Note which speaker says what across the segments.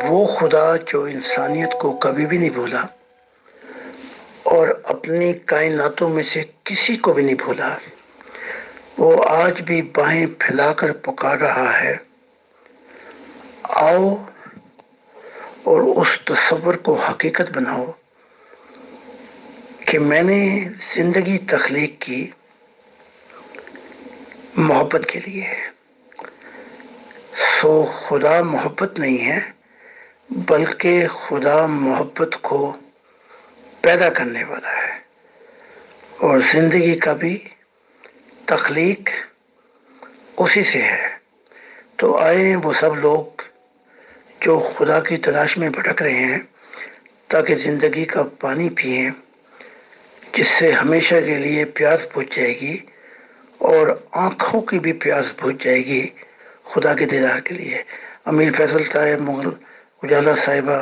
Speaker 1: وہ خدا جو انسانیت کو کبھی بھی نہیں بھولا اور اپنی کائناتوں میں سے کسی کو بھی نہیں بھولا، وہ آج بھی باہیں پھیلا کر پکار رہا ہے، آؤ اور اس تصور کو حقیقت بناؤ کہ میں نے زندگی تخلیق کی محبت کے لیے۔ سو خدا محبت نہیں ہے، بلکہ خدا محبت کو پیدا کرنے والا ہے، اور زندگی کا بھی تخلیق اسی سے ہے۔ تو آئیں وہ سب لوگ جو خدا کی تلاش میں بھٹک رہے ہیں تاکہ زندگی کا پانی پئیں جس سے ہمیشہ کے لیے پیاس بجھ جائے گی اور آنکھوں کی بھی پیاس بجھ جائے گی خدا کے دیدار کے لیے۔ امیر فیصل صاحب، مغل اجالا صاحبہ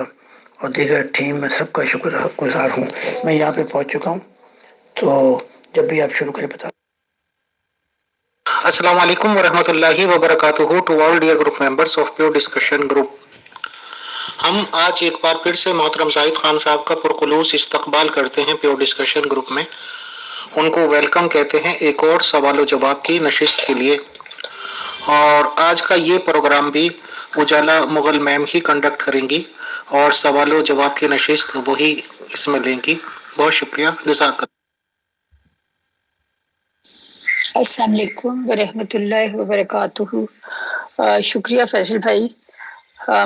Speaker 1: اور دیگر ٹیم میں سب کا شکر گزار ہوں۔ میں یہاں پہ پہنچ چکا ہوں، تو جب بھی آپ شروع کریں بتا۔
Speaker 2: السلام علیکم ورحمۃ اللہ وبرکاتہ to all dear group members of pure discussion group. ہم آج ایک بار پھر سے محترم زاہد خان صاحب کا پرخلوص استقبال کرتے ہیں پیور ڈسکشن گروپ میں۔ ان کو ویلکم کہتے ہیں ایک اور سوال و جواب کی نشست کے لیے، اور آج کا یہ پروگرام بھی اجالا مغل میم ہی کنڈکٹ کریں گی اور سوال و جواب کی نشست وہی اس میں لیں گی۔ بہت شکریہ، جزاک اللہ۔
Speaker 3: السلام علیکم ورحمۃ اللہ وبرکاتہ۔ شکریہ فیصل بھائی۔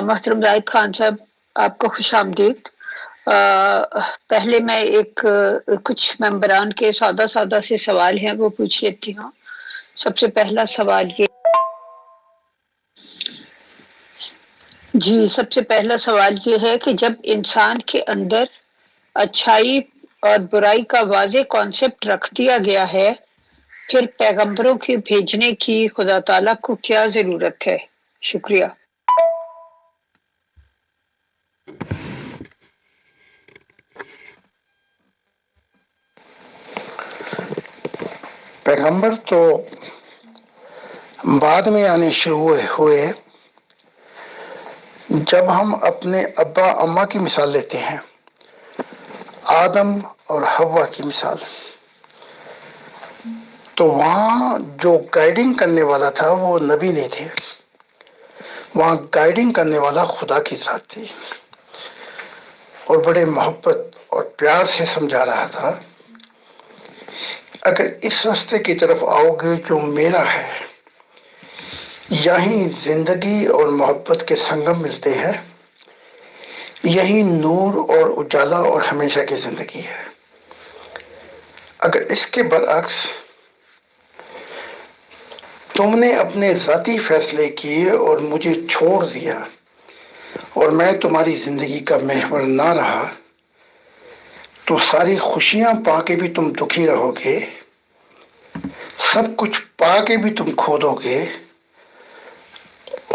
Speaker 3: محترم زاہد خان صاحب، آپ کو خوش آمدید۔ پہلے میں کچھ ممبران کے سادہ سے سوال ہیں وہ پوچھ لیتی ہوں۔ سب سے پہلا سوال یہ ہے کہ جب انسان کے اندر اچھائی اور برائی کا واضح کانسیپٹ رکھ دیا گیا ہے، پھر پیغمبروں کے بھیجنے کی خدا تعالیٰ کو کیا ضرورت ہے؟ شکریہ۔
Speaker 1: پیغمبر تو بعد میں آنے شروع ہوئے۔ جب ہم اپنے ابا اماں کی مثال لیتے ہیں، آدم اور حوا کی مثال، تو وہاں جو گائیڈنگ کرنے والا تھا وہ نبی نہیں تھے، وہاں گائیڈنگ کرنے والا خدا کی ذات تھی، اور بڑے محبت اور پیار سے سمجھا رہا تھا، اگر اس راستے کی طرف آؤ گے جو میرا ہے، یہیں زندگی اور محبت کے سنگم ملتے ہیں، یہی نور اور اجالا اور ہمیشہ کی زندگی ہے۔ اگر اس کے برعکس تم نے اپنے ذاتی فیصلے کیے اور مجھے چھوڑ دیا اور میں تمہاری زندگی کا محور نہ رہا، تو ساری خوشیاں پا کے بھی تم دکھی رہو گے، سب کچھ پا کے بھی تم کھو دو گے،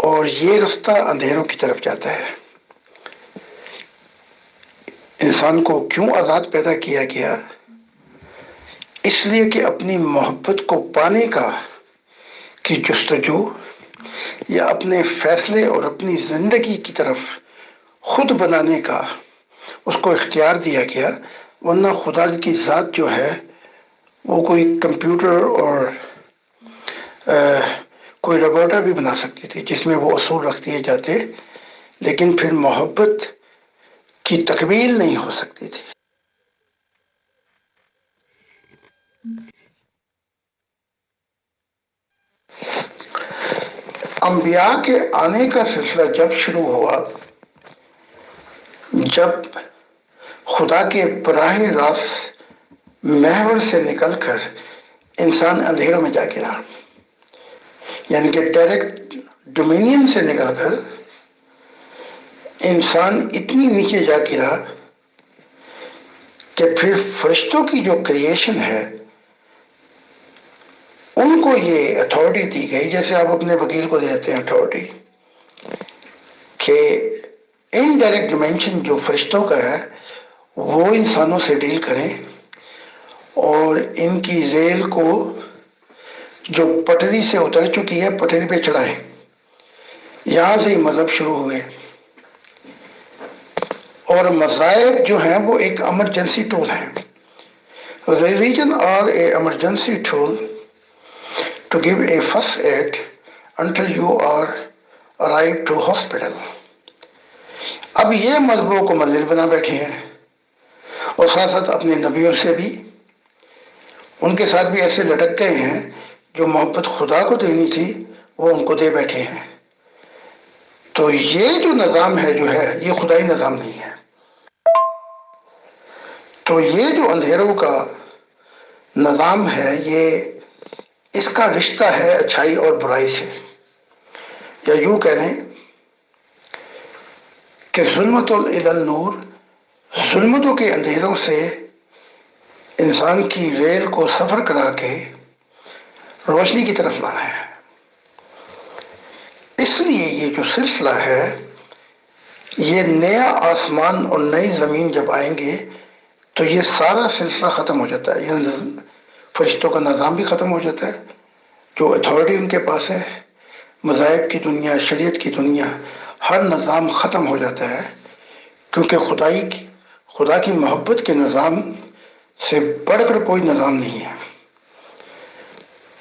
Speaker 1: اور یہ راستہ اندھیروں کی طرف جاتا ہے۔ انسان کو کیوں آزاد پیدا کیا گیا؟ اس لیے کہ اپنی محبت کو پانے کی جستجو یا اپنے فیصلے اور اپنی زندگی کی طرف خود بنانے کا اس کو اختیار دیا گیا، ورنہ خدا کی ذات جو ہے وہ کوئی کمپیوٹر اور کوئی روبوٹر بھی بنا سکتی تھی جس میں وہ اصول رکھ دیے جاتے، لیکن پھر محبت کی تکمیل نہیں ہو سکتی تھی۔ انبیاء کے آنے کا سلسلہ جب شروع ہوا، جب خدا کے براہ راست محور سے نکل کر انسان اندھیروں میں جا گرا، یعنی کہ ڈائریکٹ ڈومینین سے نکل کر انسان اتنی نیچے جا گرا کہ پھر فرشتوں کی جو کریشن ہے ان کو یہ اتھارٹی دی گئی، جیسے آپ اپنے وکیل کو دیتے ہیں اتھارٹی، کہ انڈائریکٹ ڈیمینشن جو فرشتوں کا ہے وہ انسانوں سے ڈیل کریں اور ان کی ریل کو جو پٹری سے اتر چکی ہے پٹری پہ چڑھائیں۔ یہاں سے ہی مذہب شروع ہوئے۔ اور مذاہب جو ہیں وہ ایک ایمرجنسی ٹول ہیں. Religion are a emergency tool to give a first aid until you are arrived to hospital. اب یہ مذہبوں کو ملل بنا بیٹھے ہیں اور ساتھ ساتھ اپنے نبیوں سے بھی ان کے ساتھ بھی ایسے لٹک گئے ہیں جو محبت خدا کو دینی تھی وہ ان کو دے بیٹھے ہیں. تو یہ جو نظام ہے جو ہے یہ خدائی نظام نہیں ہے. تو یہ جو اندھیروں کا نظام ہے یہ اس کا رشتہ ہے اچھائی اور برائی سے، یا یوں کہہ لیں کہ ظلمت الی النور، ظلمتوں کے اندھیروں سے انسان کی ریل کو سفر کرا کے روشنی کی طرف لانا ہے. اس لیے یہ جو سلسلہ ہے یہ نیا آسمان اور نئی زمین جب آئیں گے تو یہ سارا سلسلہ ختم ہو جاتا ہے. یہ فرشتوں کا نظام بھی ختم ہو جاتا ہے جو اتھارٹی ان کے پاس ہے، مذاہب کی دنیا، شریعت کی دنیا، ہر نظام ختم ہو جاتا ہے کیونکہ خدا کی محبت کے نظام سے بڑھ کر کوئی نظام نہیں ہے.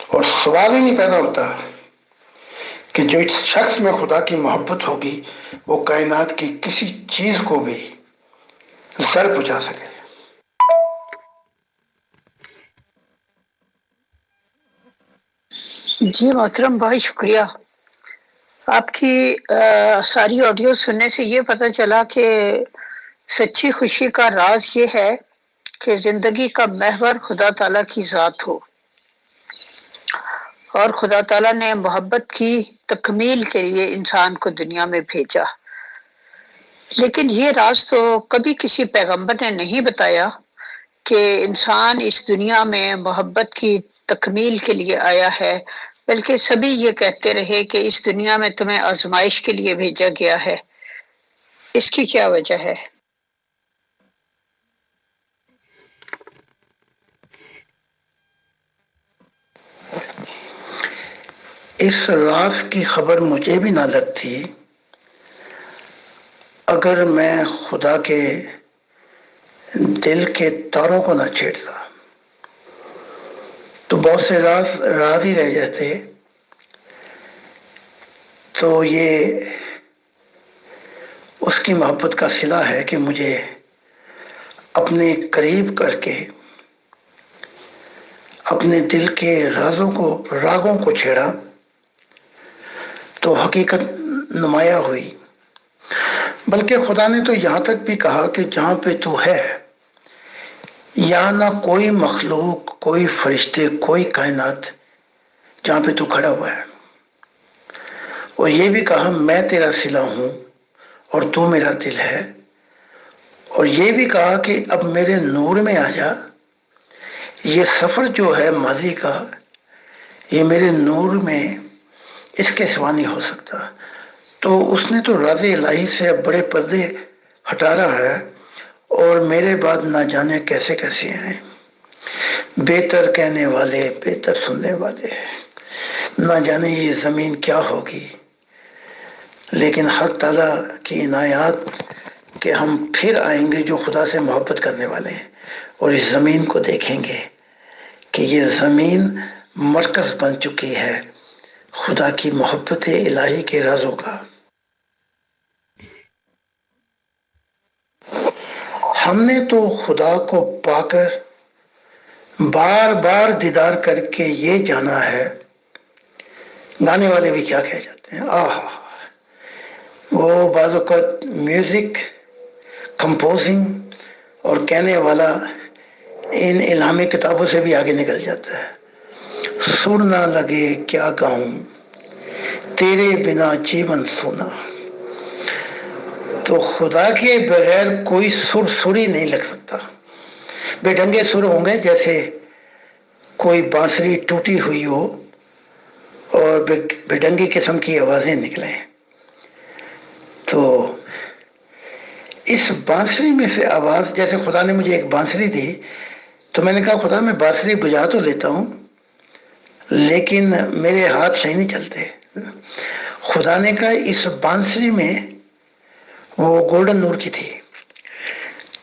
Speaker 1: اور سوال ہی نہیں پیدا ہوتا کہ جو شخص میں خدا کی محبت ہوگی وہ کائنات کی کسی چیز کو بھی زر پہنچا سکے.
Speaker 3: جی محترم، بہت شکریہ. آپ کی ساری آڈیو سننے سے یہ پتہ چلا کہ سچی خوشی کا راز یہ ہے کہ زندگی کا محور خدا تعالیٰ کی ذات ہو، اور خدا تعالیٰ نے محبت کی تکمیل کے لیے انسان کو دنیا میں بھیجا. لیکن یہ راز تو کبھی کسی پیغمبر نے نہیں بتایا کہ انسان اس دنیا میں محبت کی تکمیل کے لیے آیا ہے، بلکہ سبھی یہ کہتے رہے کہ اس دنیا میں تمہیں آزمائش کے لیے بھیجا گیا ہے. اس کی کیا وجہ ہے؟
Speaker 1: اس راز کی خبر مجھے بھی نہ لگتی اگر میں خدا کے دل کے تاروں کو نہ چھیڑتا تو بہت سے راز ہی رہ جاتے. تو یہ اس کی محبت کا صلہ ہے کہ مجھے اپنے قریب کر کے اپنے دل کے راگوں کو چھیڑا تو حقیقت نمایاں ہوئی. بلکہ خدا نے تو یہاں تک بھی کہا کہ جہاں پہ تو ہے یہاں نہ کوئی مخلوق، کوئی فرشتے، کوئی کائنات جہاں پہ تو کھڑا ہوا ہے. اور یہ بھی کہا میں تیرا صلہ ہوں اور تو میرا دل ہے. اور یہ بھی کہا کہ اب میرے نور میں آ جا. یہ سفر جو ہے ماضی کا یہ میرے نور میں اس کے سوا نہیں ہو سکتا. تو اس نے تو راز الہی سے اب بڑے پردے ہٹا رہا ہے اور میرے بعد نہ جانے کیسے کیسے ہیں بہتر کہنے والے، بہتر سننے والے، نہ جانے یہ زمین کیا ہوگی. لیکن حق تعالیٰ کی عنایات کہ ہم پھر آئیں گے جو خدا سے محبت کرنے والے ہیں اور اس زمین کو دیکھیں گے کہ یہ زمین مرکز بن چکی ہے خدا کی محبت الہی کے رازوں کا. ہم نے تو خدا کو پا کر بار بار دیدار کر کے یہ جانا ہے. گانے والے بھی کیا کہہ جاتے ہیں، وہ بعض اوقات میوزک کمپوزنگ اور کہنے والا ان الہامی کتابوں سے بھی آگے نکل جاتا ہے. سر نہ لگے کیا گاؤں تیرے بنا جیون سونا. تو خدا کے بغیر کوئی سر ہی نہیں لگ سکتا. بے ڈھنگے سر ہوں گے جیسے کوئی بانسری ٹوٹی ہوئی ہو اور بے ڈھنگی قسم کی آوازیں نکلیں. تو اس بانسری میں سے آواز، جیسے خدا نے مجھے ایک بانسری دی تو میں نے کہا خدا میں بانسری بجا تو لیتا ہوں لیکن میرے ہاتھ صحیح نہیں چلتے. خدا نے کہا اس بانسری میں وہ گولڈن نور کی تھی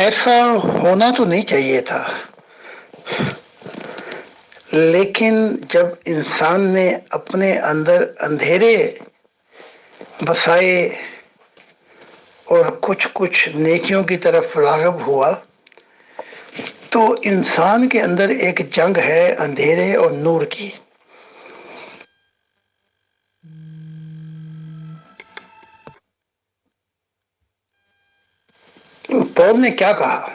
Speaker 1: ایسا ہونا تو نہیں چاہیے تھا، لیکن جب انسان نے اپنے اندر اندھیرے بسائے اور کچھ نیکیوں کی طرف راغب ہوا تو انسان کے اندر ایک جنگ ہے اندھیرے اور نور کی۔ پول نے کیا کہا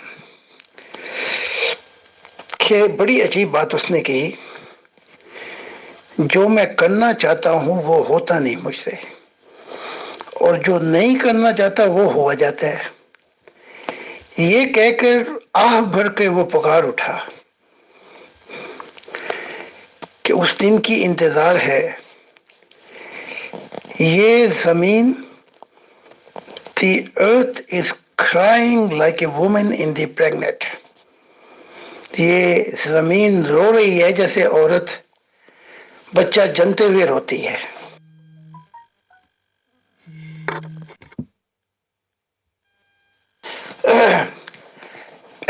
Speaker 1: کہ بڑی عجیب بات اس نے کہی، جو میں کرنا چاہتا ہوں وہ ہوتا نہیں مجھ سے، اور جو نہیں کرنا چاہتا وہ ہوا جاتا ہے۔ یہ کہہ کر آہ بھر کے وہ پکار اٹھا کہ اس دن کی انتظار ہے، یہ زمین the earth is crying like a woman in the pregnant، یہ زمین رو رہی ہے جیسے عورت بچہ جنتے ہوئے روتی ہے۔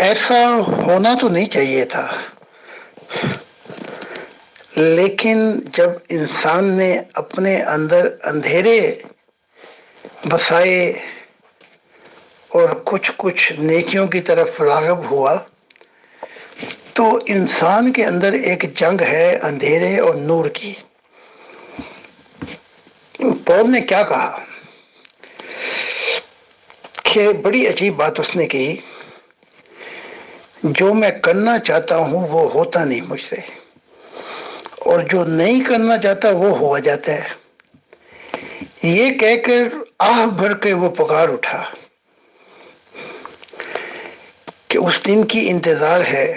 Speaker 1: ایسا ہونا تو نہیں چاہیے تھا، لیکن جب انسان نے اپنے اندر اندھیرے بسائے اور کچھ نیکیوں کی طرف راغب ہوا تو انسان کے اندر ایک جنگ ہے اندھیرے اور نور کی۔ پول نے کیا کہا کہ بڑی عجیب بات اس نے کہی، جو میں کرنا چاہتا ہوں وہ ہوتا نہیں مجھ سے، اور جو نہیں کرنا چاہتا وہ ہوا جاتا ہے۔ یہ کہہ کر آہ بھر کے وہ پکار اٹھا کہ اس دن کی انتظار ہے،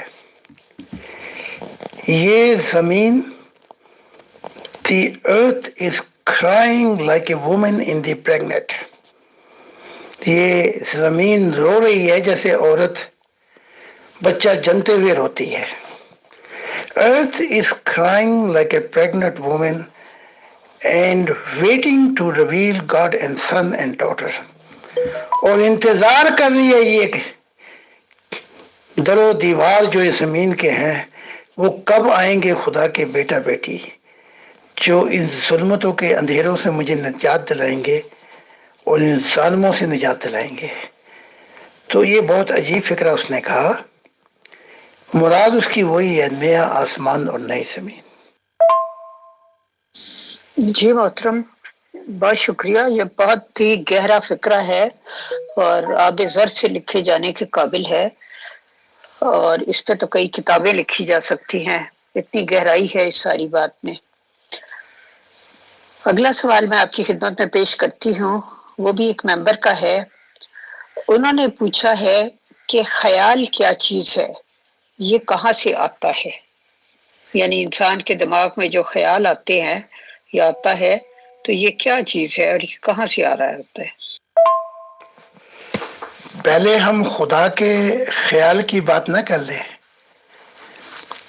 Speaker 1: یہ زمین the earth is crying like a woman in the pregnant، یہ زمین رو رہی ہے جیسے عورت بچہ جنتے ہوئے روتی ہے۔ Earth is crying like a pregnant woman and waiting to reveal God and son and daughter، اور انتظار کر رہی ہے یہ کہ در و دیوار جو اس زمین کے ہیں وہ کب آئیں گے خدا کے بیٹا بیٹی، جو ان ظلمتوں کے اندھیروں سے مجھے نجات دلائیں گے اور ان ظالموں سے نجات دلائیں گے۔ تو یہ بہت عجیب فکرہ اس نے کہا، مراد اس کی وہی ہے، نیا آسمان اور نئی زمین۔
Speaker 3: جی محترم، بہت شکریہ، یہ بہت ہی گہرا فکرہ ہے اور آب زر سے لکھے جانے کے قابل ہے، اور اس پہ تو کئی کتابیں لکھی جا سکتی ہیں، اتنی گہرائی ہے اس ساری بات میں۔ اگلا سوال میں آپ کی خدمت میں پیش کرتی ہوں، وہ بھی ایک ممبر کا ہے۔ انہوں نے پوچھا ہے کہ خیال کیا چیز ہے، یہ کہاں سے آتا ہے؟ یعنی انسان کے دماغ میں جو خیال آتے ہیں یا آتا ہے تو یہ کیا چیز ہے اور یہ کہاں سے آ رہا ہوتا ہے؟
Speaker 1: پہلے ہم خدا کے خیال کی بات نہ کر لیں۔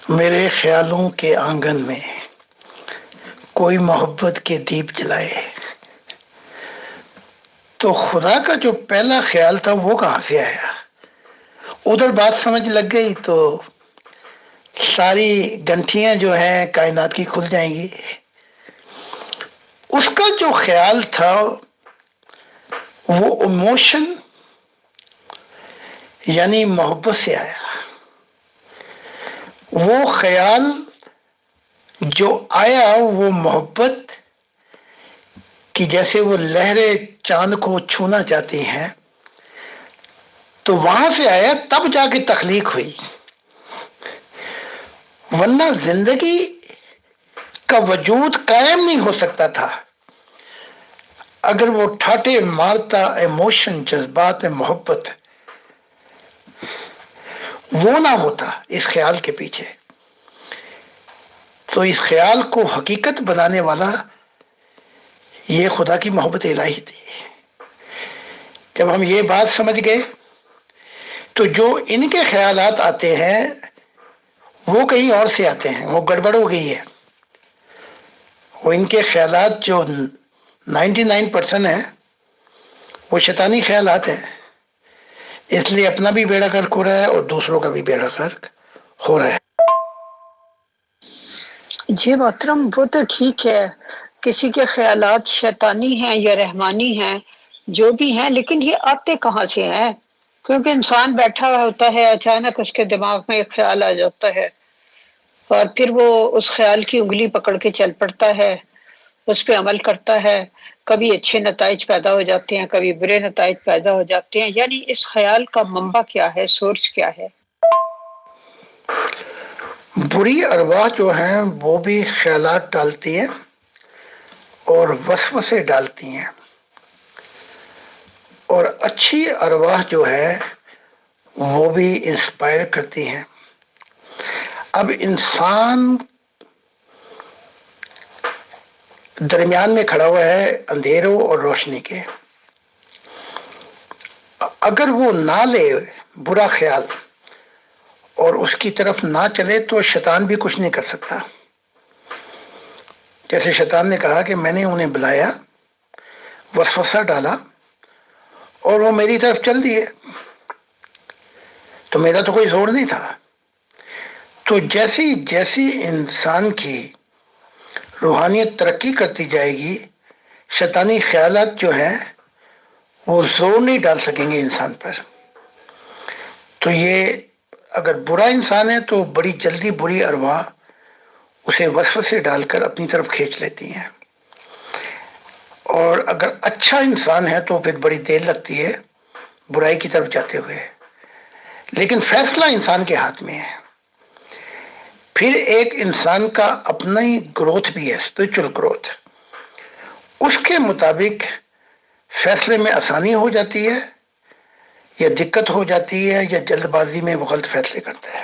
Speaker 1: میرے خیالوں کے آنگن میں کوئی محبت کے دیپ جلائے، تو خدا کا جو پہلا خیال تھا وہ کہاں سے آیا؟ ادھر بات سمجھ لگ گئی تو ساری گنٹھیاں جو ہیں کائنات کی کھل جائیں گی۔ اس کا جو خیال تھا وہ ایموشن یعنی محبت سے آیا۔ وہ خیال جو آیا وہ محبت کی، جیسے وہ لہریں چاند کو چھونا چاہتی ہیں، تو وہاں سے آیا، تب جا کے تخلیق ہوئی، ورنہ زندگی کا وجود قائم نہیں ہو سکتا تھا اگر وہ ٹھاٹے مارتا ایموشن، جذبات محبت وہ نہ ہوتا اس خیال کے پیچھے۔ تو اس خیال کو حقیقت بنانے والا یہ خدا کی محبت الہی تھی۔ جب ہم یہ بات سمجھ گئے تو جو ان کے خیالات آتے ہیں وہ کہیں اور سے آتے ہیں، وہ گڑبڑ ہو گئی ہے۔ وہ ان کے خیالات جو 99% ہیں وہ شیطانی خیالات ہیں، اس لیے اپنا بھی بیڑا غرق ہو رہا ہے اور دوسروں کا بھی بیڑا غرق ہو رہا ہے۔
Speaker 3: جی محترم، وہ تو ٹھیک ہے، کسی کے خیالات شیطانی ہیں یا رحمانی ہیں، جو بھی ہیں، لیکن یہ آتے کہاں سے ہیں؟ کیونکہ انسان بیٹھا ہوا ہوتا ہے، اچانک اس کے دماغ میں ایک خیال آ جاتا ہے اور پھر وہ اس خیال کی انگلی پکڑ کے چل پڑتا ہے، اس پہ عمل کرتا ہے۔ کبھی اچھے نتائج پیدا ہو جاتے ہیں، کبھی برے نتائج پیدا ہو جاتے ہیں۔ یعنی اس خیال کا منبع کیا ہے، سورس کیا ہے؟
Speaker 1: بری ارواح جو ہیں وہ بھی خیالات ڈالتی ہیں اور وسوسے ڈالتی ہیں، اور اچھی ارواح جو ہے وہ بھی انسپائر کرتی ہیں۔ اب انسان درمیان میں کھڑا ہوا ہے اندھیروں اور روشنی کے، اگر وہ نہ لے برا خیال اور اس کی طرف نہ چلے تو شیطان بھی کچھ نہیں کر سکتا۔ جیسے شیطان نے کہا کہ میں نے انہیں بلایا، وسوسہ ڈالا اور وہ میری طرف چل دیے، تو میرا تو کوئی زور نہیں تھا۔ تو جیسی جیسی انسان کی روحانیت ترقی کرتی جائے گی، شیطانی خیالات جو ہیں وہ زور نہیں ڈال سکیں گے انسان پر۔ تو یہ اگر برا انسان ہے تو بڑی جلدی بری ارواح اسے وسوسے ڈال کر اپنی طرف کھینچ لیتی ہیں، اور اگر اچھا انسان ہے تو پھر بڑی دیر لگتی ہے برائی کی طرف جاتے ہوئے، لیکن فیصلہ انسان کے ہاتھ میں ہے۔ پھر ایک انسان کا اپنا ہی گروتھ بھی ہے، اسپرچل گروتھ، اس کے مطابق فیصلے میں آسانی ہو جاتی ہے یا دقت ہو جاتی ہے، یا جلد بازی میں وہ غلط فیصلے کرتا ہے۔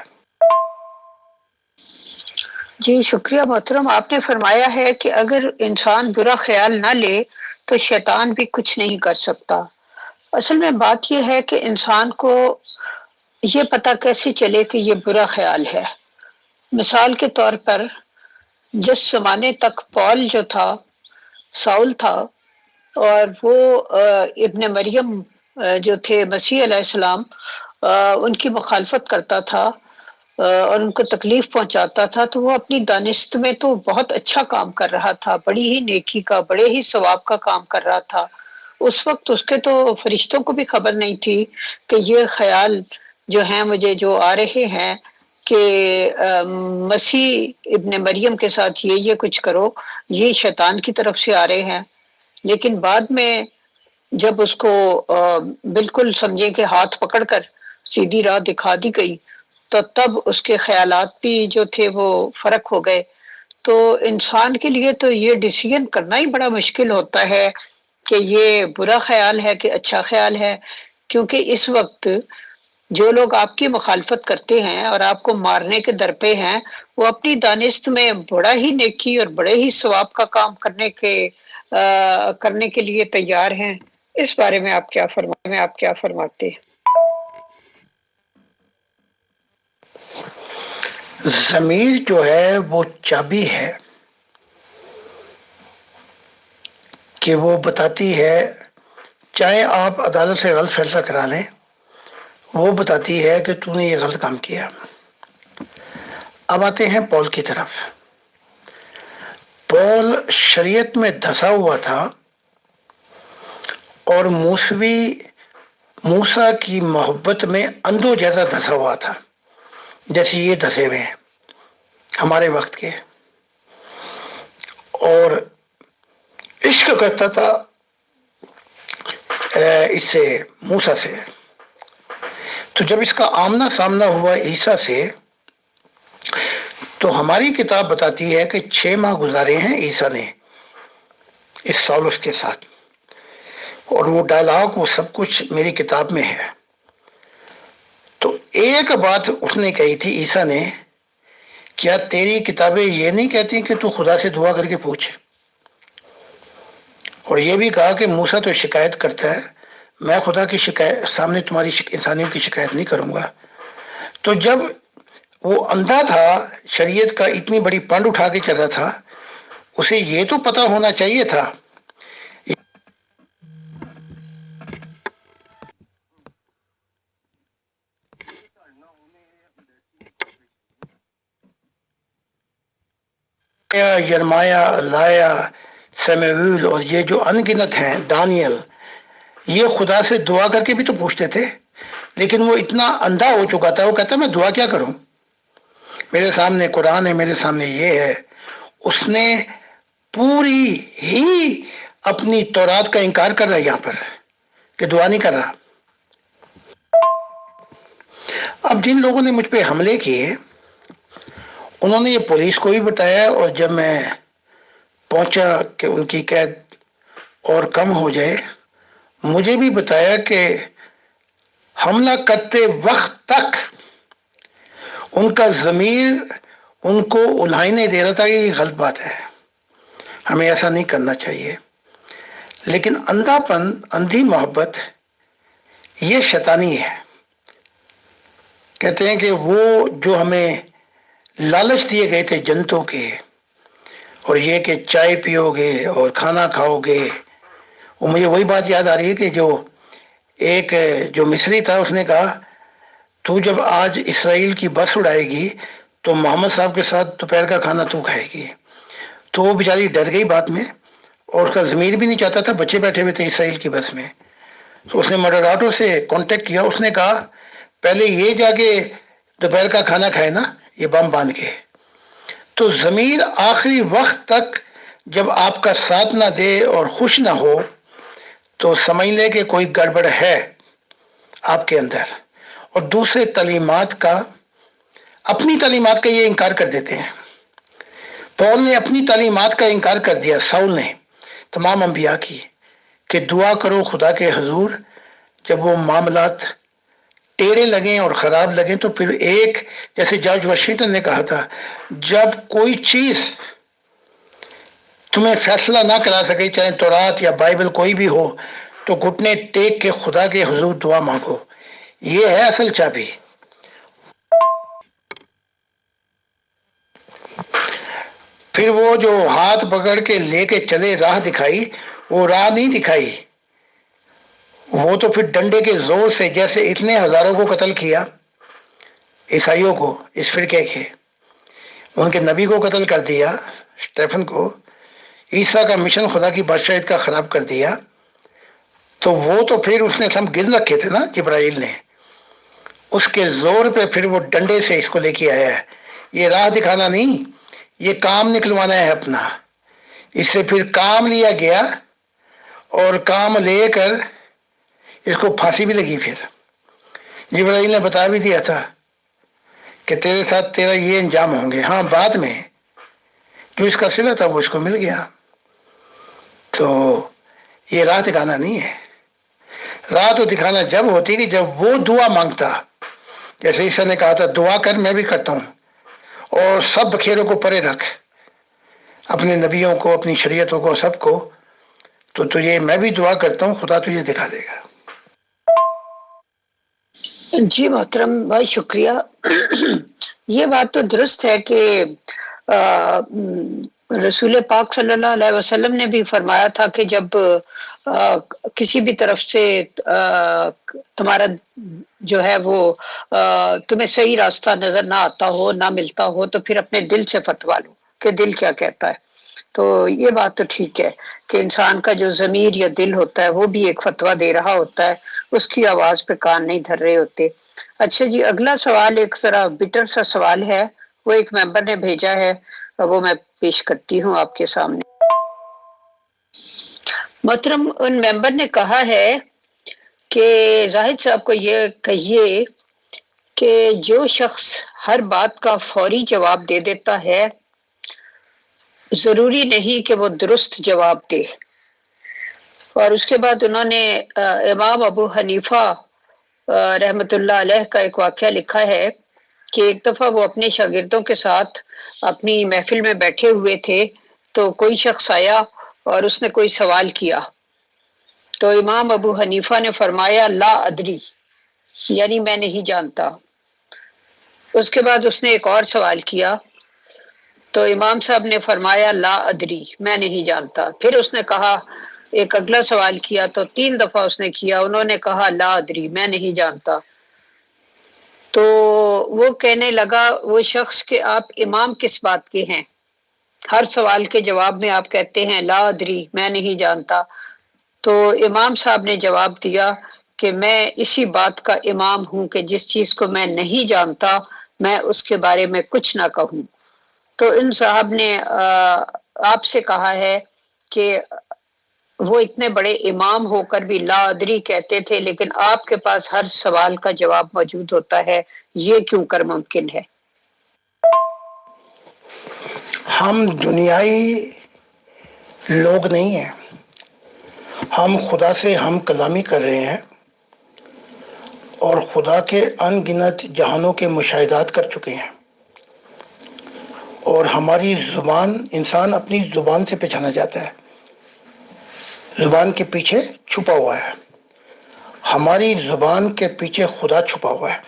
Speaker 3: جی شکریہ محترم، آپ نے فرمایا ہے کہ اگر انسان برا خیال نہ لے تو شیطان بھی کچھ نہیں کر سکتا۔ اصل میں بات یہ ہے کہ انسان کو یہ پتہ کیسے چلے کہ یہ برا خیال ہے۔ مثال کے طور پر جس زمانے تک پال جو تھا، ساؤل تھا، اور وہ ابن مریم جو تھے مسیح علیہ السلام، ان کی مخالفت کرتا تھا اور ان کو تکلیف پہنچاتا تھا، تو وہ اپنی دانست میں تو بہت اچھا کام کر رہا تھا، بڑی ہی نیکی کا، بڑے ہی ثواب کا کام کر رہا تھا۔ اس وقت اس کے تو فرشتوں کو بھی خبر نہیں تھی کہ یہ خیال جو ہیں مجھے جو آ رہے ہیں کہ مسیح ابن مریم کے ساتھ یہ کچھ کرو، یہ شیطان کی طرف سے آ رہے ہیں۔ لیکن بعد میں جب اس کو بالکل سمجھے کہ ہاتھ پکڑ کر سیدھی راہ دکھا دی گئی، تو تب اس کے خیالات بھی جو تھے وہ فرق ہو گئے۔ تو انسان کے لیے تو یہ ڈیسیژن کرنا ہی بڑا مشکل ہوتا ہے کہ یہ برا خیال ہے کہ اچھا خیال ہے، کیونکہ اس وقت جو لوگ آپ کی مخالفت کرتے ہیں اور آپ کو مارنے کے درپے ہیں، وہ اپنی دانست میں بڑا ہی نیکی اور بڑے ہی ثواب کا کام کرنے کے لیے تیار ہیں۔ اس بارے میں آپ کیا فرماتے ہیں؟
Speaker 1: ضمیر جو ہے وہ چابی ہے کہ وہ بتاتی ہے، چاہے آپ عدالت سے غلط فیصلہ کرا لیں، وہ بتاتی ہے کہ تو نے یہ غلط کام کیا۔ اب آتے ہیں پول کی طرف۔ پول شریعت میں دھسا ہوا تھا اور موسیٰ کی محبت میں اندھو جیسا دھسا ہوا تھا، جیسے یہ دھسے ہوئے ہیں ہمارے وقت کے، اور عشق کرتا تھا اس سے، موسیٰ سے۔ تو جب اس کا آمنا سامنا ہوا عیسیٰ سے، تو ہماری کتاب بتاتی ہے کہ 6 ماہ گزارے ہیں عیسیٰ نے اس سولس کے ساتھ، اور وہ ڈائلاگ وہ سب کچھ میری کتاب میں ہے۔ تو ایک بات اس نے کہی تھی عیسیٰ نے، کیا تیری کتابیں یہ نہیں کہتی کہ تو خدا سے دعا کر کے پوچھ؟ اور یہ بھی کہا کہ موسیٰ تو شکایت کرتا ہے، میں خدا کی شکایت سامنے تمہاری انسانیوں کی شکایت نہیں کروں گا۔ تو جب وہ اندھا تھا، شریعت کا اتنی بڑی پنڈ اٹھا کے چل رہا تھا، اسے یہ تو پتا ہونا چاہیے تھا یرمایا، لایا، سمیویل اور یہ جو ان گنت ہیں، دانیل، یہ خدا سے دعا کر کے بھی تو پوچھتے تھے، لیکن وہ اتنا اندھا ہو چکا تھا، وہ کہتا میں دعا کیا کروں، میرے سامنے قرآن ہے، میرے سامنے یہ ہے۔ اس نے پوری ہی اپنی تورات کا انکار کر رہا ہے یہاں پر، کہ دعا نہیں کر رہا۔ اب جن لوگوں نے مجھ پہ حملے کیے انہوں نے یہ پولیس کو بھی بتایا، اور جب میں پہنچا کہ ان کی قید اور کم ہو جائے، مجھے بھی بتایا کہ حملہ کرتے وقت تک ان کا ضمیر ان کو الہائی نہیں دے رہا تھا کہ یہ غلط بات ہے، ہمیں ایسا نہیں کرنا چاہیے۔ لیکن اندھا پن، اندھی محبت، یہ شیطانی ہے۔ کہتے ہیں کہ وہ جو ہمیں لالچ دیے گئے تھے جنتوں کے، اور یہ کہ چائے پیو گے اور کھانا کھاؤ گے، وہ مجھے وہی بات یاد آ رہی ہے کہ جو مصری تھا، اس نے کہا تو جب آج اسرائیل کی بس اڑائے گی تو محمد صاحب کے ساتھ دوپہر کا کھانا تو کھائے گی۔ تو وہ بیچاری ڈر گئی بات میں، اور اس کا ضمیر بھی نہیں چاہتا تھا، بچے بیٹھے ہوئے تھے اسرائیل کی بس میں، تو اس نے مڈراٹو سے کانٹیکٹ کیا، اس نے کہا پہلے یہ جا کے دوپہر کا کھانا کھائے نا، یہ بم باندھ کے۔ تو ضمیر آخری وقت تک جب آپ کا ساتھ نہ دے اور خوش نہ ہو تو سمجھ لے کہ کوئی گڑبڑ ہے آپ کے اندر۔ اور دوسرے تعلیمات کا، اپنی تعلیمات کا یہ انکار کر دیتے ہیں۔ پول نے اپنی تعلیمات کا انکار کر دیا، ساؤل نے تمام انبیاء کی، کہ دعا کرو خدا کے حضور جب وہ معاملات ٹیڑے لگیں اور خراب لگیں تو پھر ایک، جیسے جارج واشنگٹن نے کہا تھا، جب کوئی چیز تمہیں فیصلہ نہ کرا سکے، چاہے تورات یا بائبل کوئی بھی ہو، تو گھٹنے ٹیک کے خدا کے حضور دعا مانگو، یہ ہے اصل چابی۔ پھر وہ جو ہاتھ پکڑ کے لے کے چلے، راہ دکھائی، وہ راہ نہیں دکھائی، وہ تو پھر ڈنڈے کے زور سے، جیسے اتنے ہزاروں کو قتل کیا، عیسائیوں کو، اس فرقے کے، ان کے نبی کو قتل کر دیا، اسٹیفن کو، عیسیٰ کا مشن خدا کی بادشاہت کا خراب کر دیا، تو وہ تو پھر اس نے ہم گن رکھے تھے نا جبرائیل نے، اس کے زور پہ پھر وہ ڈنڈے سے اس کو لے کے آیا ہے۔ یہ راہ دکھانا نہیں، یہ کام نکلوانا ہے اپنا۔ اس سے پھر کام لیا گیا، اور کام لے کر اس کو پھانسی بھی لگی۔ پھر جبرائیل نے بتا بھی دیا تھا کہ تیرے ساتھ تیرا یہ انجام ہوں گے۔ ہاں، بعد میں جو اس کا صلہ تھا وہ اس کو مل گیا۔ تو یہ راہ دکھانا نہیں ہے۔ راہ تو دکھانا جب ہوتی کہ جب وہ دعا مانگتا، جیسے عیسیٰ نے کہا تھا دعا کر، میں بھی کرتا ہوں، اور سب بکھیروں کو پرے رکھ، اپنے نبیوں کو، اپنی شریعتوں کو، سب کو، تو تجھے میں بھی دعا کرتا ہوں، خدا تجھے دکھا دے گا۔
Speaker 3: جی محترم، بہت شکریہ۔ یہ بات تو درست ہے کہ رسول پاک صلی اللہ علیہ وسلم نے بھی فرمایا تھا کہ جب کسی بھی طرف سے تمہارا جو ہے وہ تمہیں صحیح راستہ نظر نہ آتا ہو، نہ ملتا ہو، تو پھر اپنے دل سے فتوا لو کہ دل کیا کہتا ہے۔ تو یہ بات تو ٹھیک ہے کہ انسان کا جو ضمیر یا دل ہوتا ہے وہ بھی ایک فتویٰ دے رہا ہوتا ہے، اس کی آواز پہ کان نہیں دھر رہے ہوتے۔ اچھا جی، اگلا سوال ایک ذرا بٹر سا سوال ہے، وہ ایک ممبر نے بھیجا ہے، وہ میں پیش کرتی ہوں آپ کے سامنے۔ محترم، ان ممبر نے کہا ہے کہ زاہد صاحب کو یہ کہیے کہ جو شخص ہر بات کا فوری جواب دے دیتا ہے، ضروری نہیں کہ وہ درست جواب دے۔ اور اس کے بعد انہوں نے امام ابو حنیفہ رحمۃ اللہ علیہ کا ایک واقعہ لکھا ہے کہ ایک دفعہ وہ اپنے شاگردوں کے ساتھ اپنی محفل میں بیٹھے ہوئے تھے، تو کوئی شخص آیا اور اس نے کوئی سوال کیا، تو امام ابو حنیفہ نے فرمایا لا ادری، یعنی میں نہیں جانتا۔ اس کے بعد اس نے ایک اور سوال کیا، تو امام صاحب نے فرمایا لا ادری، میں نہیں جانتا۔ پھر اس نے کہا، ایک اگلا سوال کیا، تو 3 دفعہ اس نے کیا، انہوں نے کہا لا ادری، میں نہیں جانتا۔ تو وہ کہنے لگا وہ شخص کہ آپ امام کس بات کے ہیں؟ ہر سوال کے جواب میں آپ کہتے ہیں لا ادری، میں نہیں جانتا۔ تو امام صاحب نے جواب دیا کہ میں اسی بات کا امام ہوں کہ جس چیز کو میں نہیں جانتا میں اس کے بارے میں کچھ نہ کہوں۔ تو ان صاحب نے آپ سے کہا ہے کہ وہ اتنے بڑے امام ہو کر بھی لا ادری کہتے تھے، لیکن آپ کے پاس ہر سوال کا جواب موجود ہوتا ہے، یہ کیوں کر ممکن ہے؟
Speaker 1: ہم دنیائی لوگ نہیں ہیں، ہم خدا سے ہم کلامی کر رہے ہیں اور خدا کے ان گنت جہانوں کے مشاہدات کر چکے ہیں، اور ہماری زبان، انسان اپنی زبان سے پہچانا جاتا ہے، زبان کے پیچھے چھپا ہوا ہے، ہماری زبان کے پیچھے خدا چھپا ہوا ہے۔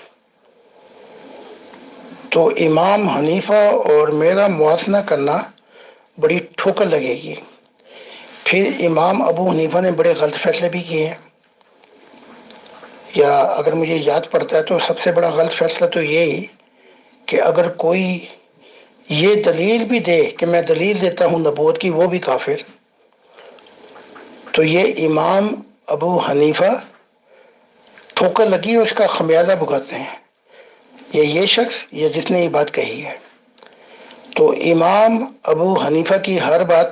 Speaker 1: تو امام حنیفہ اور میرا موازنہ کرنا بڑی ٹھوکر لگے گی۔ پھر امام ابو حنیفہ نے بڑے غلط فیصلے بھی کیے ہیں، یا اگر مجھے یاد پڑتا ہے تو سب سے بڑا غلط فیصلہ تو یہی کہ اگر کوئی یہ دلیل بھی دے کہ میں دلیل دیتا ہوں نبوت کی، وہ بھی کافر۔ تو یہ امام ابو حنیفہ ٹھوکر لگی اور اس کا خمیازہ بھگتتے ہیں، یہ شخص یا جس نے یہ بات کہی ہے۔ تو امام ابو حنیفہ کی ہر بات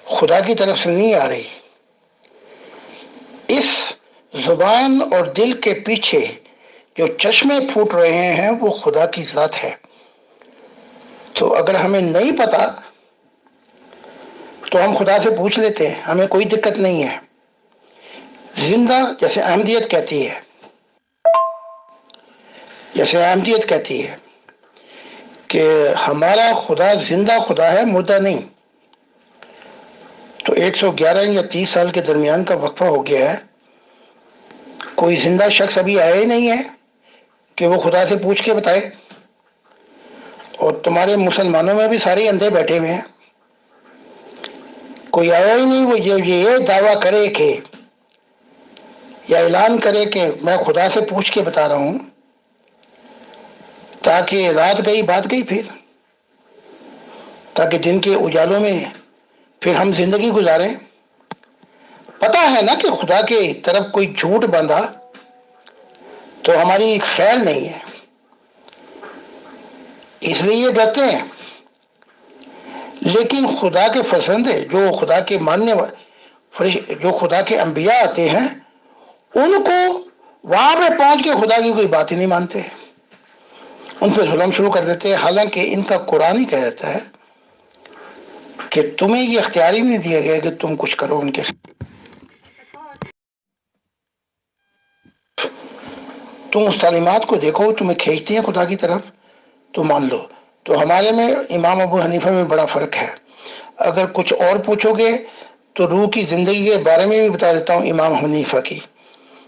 Speaker 1: خدا کی طرف سے نہیں آ رہی، اس زبان اور دل کے پیچھے جو چشمے پھوٹ رہے ہیں وہ خدا کی ذات ہے۔ تو اگر ہمیں نہیں پتا تو ہم خدا سے پوچھ لیتے ہیں، ہمیں کوئی دقت نہیں ہے۔ زندہ جیسے احمدیت کہتی ہے، کہ ہمارا خدا زندہ خدا ہے، مردہ نہیں۔ تو 111 یا 30 سال کے درمیان کا وقفہ ہو گیا ہے، کوئی زندہ شخص ابھی آیا ہی نہیں ہے کہ وہ خدا سے پوچھ کے بتائے۔ اور تمہارے مسلمانوں میں بھی سارے اندھے بیٹھے ہوئے ہیں، کوئی آیا ہی نہیں وہ یہ دعویٰ کرے کہ یا اعلان کرے کہ میں خدا سے پوچھ کے بتا رہا ہوں، تاکہ رات گئی بات گئی، پھر تاکہ دن کے اجالوں میں پھر ہم زندگی گزاریں۔ پتہ ہے نا کہ خدا کے طرف کوئی جھوٹ باندھا تو ہماری خیر نہیں ہے، اس لیے یہ ڈرتے ہیں۔ لیکن خدا کے فرزند جو خدا کے ماننے جو خدا کے انبیاء آتے ہیں، ان کو وہاں پہ پہنچ کے خدا کی کوئی بات ہی نہیں مانتے، ان پہ ظلم شروع کر دیتے ہیں، حالانکہ ان کا قرآن ہی کہہ دیتا ہے کہ تمہیں یہ اختیار ہی نہیں دیا گیا کہ تم کچھ کرو ان کے۔ تم اس تعلیمات کو دیکھو، تمہیں کھینچتی ہیں خدا کی طرف تو مان لو۔ تو ہمارے میں امام ابو حنیفہ میں بڑا فرق ہے۔ اگر کچھ اور پوچھو گے تو روح کی زندگی کے بارے میں بھی بتا دیتا ہوں امام حنیفہ کی،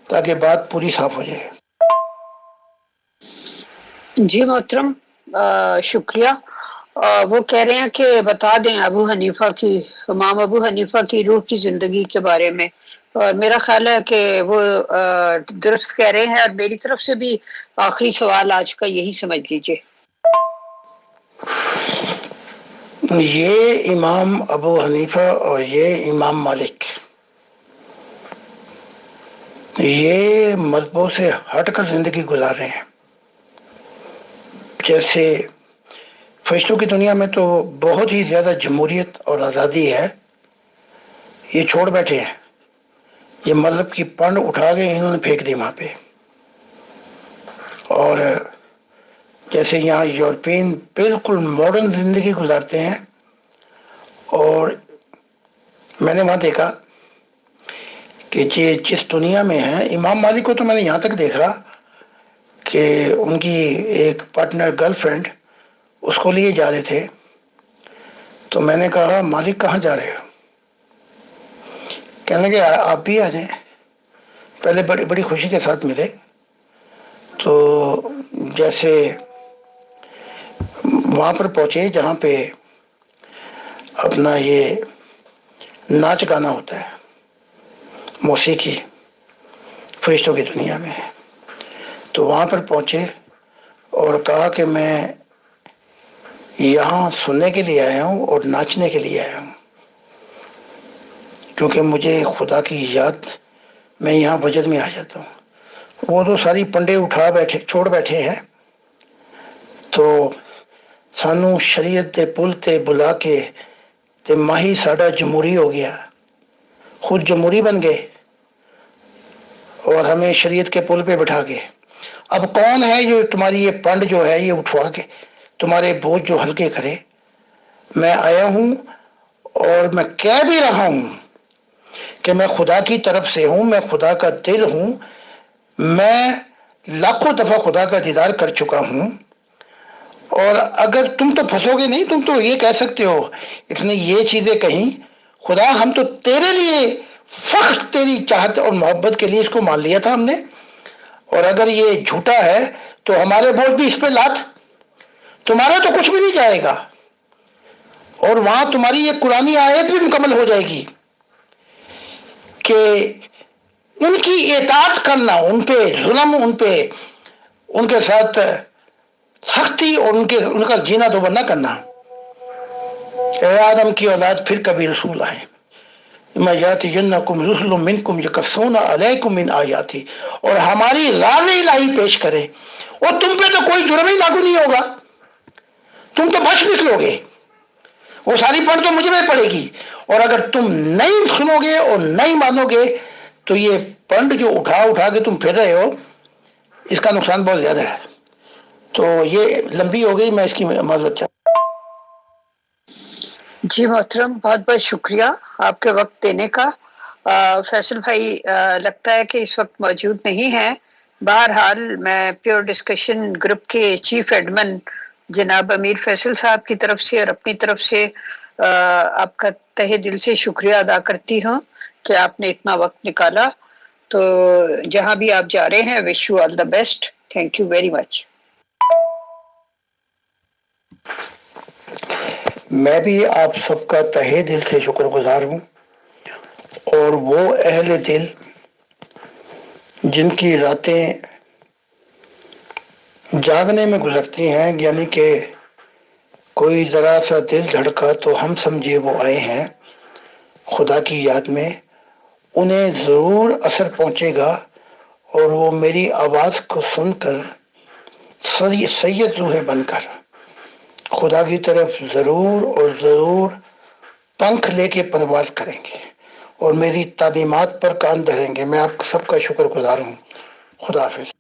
Speaker 1: تاکہ بات پوری صاف ہو جائے۔
Speaker 3: جی محترم، شکریہ۔ وہ کہہ رہے ہیں کہ بتا دیں امام ابو حنیفہ کی روح کی زندگی کے بارے میں، اور میرا خیال ہے کہ وہ درست کہہ رہے ہیں، اور میری طرف سے بھی آخری سوال آج کا یہی سمجھ لیجئے۔
Speaker 1: یہ امام ابو حنیفہ اور یہ امام مالک، یہ مذہبوں سے ہٹ کر زندگی گزار رہے ہیں۔ جیسے فرشتوں کی دنیا میں تو بہت ہی زیادہ جمہوریت اور آزادی ہے، یہ چھوڑ بیٹھے ہیں، یہ مذہب کی پنڈ اٹھا کے انہوں نے پھینک دی وہاں پہ۔ اور جیسے یہاں یورپین بالکل ماڈرن زندگی گزارتے ہیں، اور میں نے وہاں دیکھا کہ جس دنیا میں ہے، امام مالک کو تو میں نے یہاں تک دیکھ رہا کہ ان کی ایک پارٹنر گرل فرینڈ اس کو لیے جا رہے تھے، تو میں نے کہا مالک کہاں جا رہے ہو؟ کہنے لگے آپ بھی آ جائیں۔ پہلے بڑی خوشی کے ساتھ ملے، تو جیسے وہاں پر پہنچے جہاں پہ اپنا یہ ناچ گانا ہوتا ہے، موسیقی فرشتوں کی دنیا میں، تو وہاں پر پہنچے اور کہا کہ میں یہاں سننے کے لیے آیا ہوں اور ناچنے کے لیے آیا ہوں، کیونکہ مجھے خدا کی یاد میں یہاں وجد میں آ جاتا ہوں۔ وہ تو ساری پنڈے اٹھا بیٹھے چھوڑ بیٹھے ہیں، تو سانو شریعت دے پل تے بلا کے تے ماہی ساڈا جمہوری ہو گیا، خود جمہوری بن گئے اور ہمیں شریعت کے پل پہ بٹھا کے۔ اب کون ہے جو تمہاری یہ پنڈ جو ہے یہ اٹھوا کے تمہارے بوجھ جو ہلکے کرے؟ میں آیا ہوں اور میں کہہ بھی رہا ہوں کہ میں خدا کی طرف سے ہوں، میں خدا کا دل ہوں، میں لاکھوں دفعہ خدا کا دیدار کر چکا ہوں، اور اگر تم تو پھنسو گے نہیں، تم تو یہ کہہ سکتے ہو، اس نے یہ چیزیں کہیں، خدا ہم تو تیرے لیے فخر، تیری چاہت اور محبت کے لیے اس کو مان لیا تھا ہم نے، اور اگر یہ جھوٹا ہے تو ہمارے بوجھ بھی اس پہ لاد، تمہارا تو کچھ بھی نہیں جائے گا، اور وہاں تمہاری یہ قرآنی آیت بھی مکمل ہو جائے گی کہ ان کی اطاعت کرنا، ان پہ ظلم، ان پہ ان کے ساتھ سختی اور ان کا جینا دوبر نہ کرنا۔ اے آدم کی اولاد پھر کبھی رسول آئے، اما یاتینکم رسل منکم یقصون علیکم من آیاتی، اور ہماری راز الہی پیش کرے، اور تم پہ تو کوئی جرم ہی لاگو نہیں ہوگا، تم تو بچ نکلو گے، وہ ساری پڑھ تو مجھ میں پڑے گی، اور اگر تم نہیں سنو گے اور نہیں مانو گے تو یہ پنڈ جو اٹھا کے تم پھر رہے ہو، اس کا نقصان بہت زیادہ ہے۔ تو یہ لمبی ہو گئی، میں اس کی معذرت چاہتا ہوں۔
Speaker 3: جی محترم، بہت بہت شکریہ آپ کے وقت دینے کا۔ فیصل بھائی لگتا ہے کہ اس وقت موجود نہیں ہیں، بہرحال میں پیور ڈسکشن گروپ کے چیف ایڈمن جناب امیر فیصل صاحب کی طرف سے اور اپنی طرف سے آپ کا تہہ دل سے شکریہ ادا کرتی ہوں کہ آپ نے اتنا وقت نکالا۔ تو جہاں بھی آپ جا رہے ہیں، wish you all the best, thank you very much.
Speaker 1: میں بھی آپ سب کا تہہ دل سے شکر گزار ہوں، اور وہ اہل دل جن کی راتیں جاگنے میں گزرتی ہیں، یعنی کہ کوئی ذرا سا دل دھڑکا تو ہم سمجھے وہ آئے ہیں خدا کی یاد میں، انہیں ضرور اثر پہنچے گا، اور وہ میری آواز کو سن کر سید روح بن کر خدا کی طرف ضرور اور ضرور پنکھ لے کے پرواز کریں گے اور میری تعلیمات پر کان دھریں گے۔ میں آپ سب کا شکر گزار ہوں۔ خدا حافظ۔